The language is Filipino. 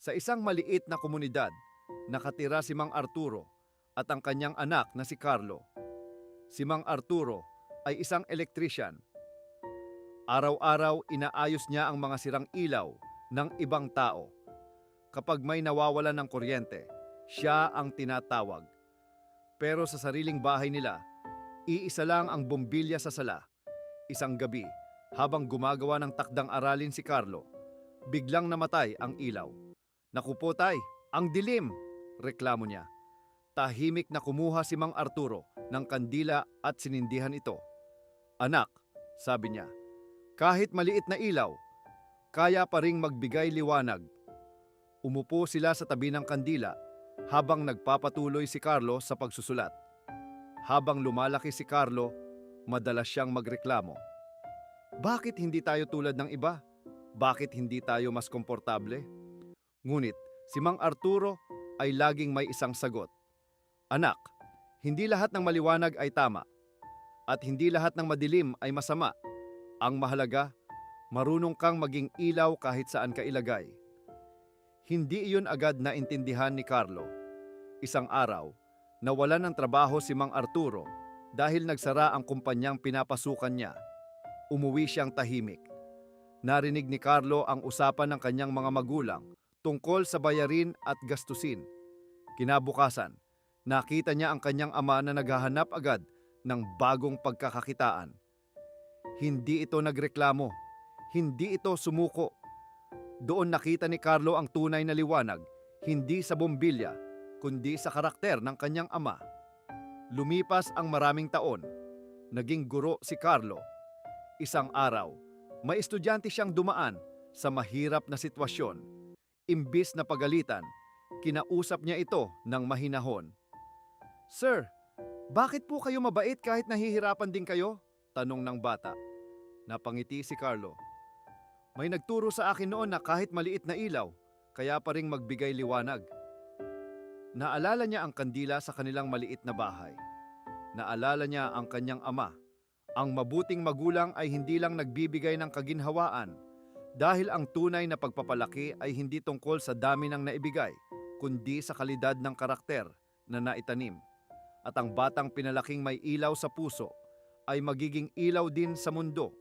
Sa isang maliit na komunidad, nakatira si Mang Arturo at ang kanyang anak na si Carlo. Si Mang Arturo ay isang electrician. Araw-araw inaayos niya ang mga sirang ilaw ng ibang tao. Kapag may nawawalan ng kuryente, siya ang tinatawag. Pero sa sariling bahay nila, iisa lang ang bombilya sa sala. Isang gabi, habang gumagawa ng takdang aralin si Carlo, biglang namatay ang ilaw. "Naku po tay, ang dilim!" reklamo niya. Tahimik na kumuha si Mang Arturo ng kandila at sinindihan ito. "Anak," sabi niya, "kahit maliit na ilaw, kaya pa ring magbigay liwanag." Umupo sila sa tabi ng kandila habang nagpapatuloy si Carlo sa pagsusulat. Habang lumalaki si Carlo, madalas siyang magreklamo. "Bakit hindi tayo tulad ng iba? Bakit hindi tayo mas komportable?" Ngunit si Mang Arturo ay laging may isang sagot. "Anak, hindi lahat ng maliwanag ay tama at hindi lahat ng madilim ay masama. Ang mahalaga, marunong kang maging ilaw kahit saan ka ilagay." Hindi iyon agad naintindihan ni Carlo. Isang araw, nawalan ng trabaho si Mang Arturo dahil nagsara ang kumpanyang pinapasukan niya. Umuwi siyang tahimik. Narinig ni Carlo ang usapan ng kanyang mga magulang tungkol sa bayarin at gastusin. Kinabukasan, nakita niya ang kanyang ama na naghahanap agad ng bagong pagkakakitaan. Hindi ito nagreklamo, hindi ito sumuko. Doon nakita ni Carlo ang tunay na liwanag, hindi sa bombilya, kundi sa karakter ng kanyang ama. Lumipas ang maraming taon. Naging guro si Carlo. Isang araw, may estudyante siyang dumaan sa mahirap na sitwasyon. Imbis na pagalitan, kinausap niya ito ng mahinahon. "Sir, bakit po kayo mabait kahit nahihirapan din kayo?" tanong ng bata. Napangiti si Carlo. "May nagturo sa akin noon na kahit maliit na ilaw, kaya pa ring magbigay liwanag." Naalala niya ang kandila sa kanilang maliit na bahay. Naalala niya ang kanyang ama. Ang mabuting magulang ay hindi lang nagbibigay ng kaginhawaan, dahil ang tunay na pagpapalaki ay hindi tungkol sa dami ng naibigay, kundi sa kalidad ng karakter na naitanim. At ang batang pinalaking may ilaw sa puso ay magiging ilaw din sa mundo.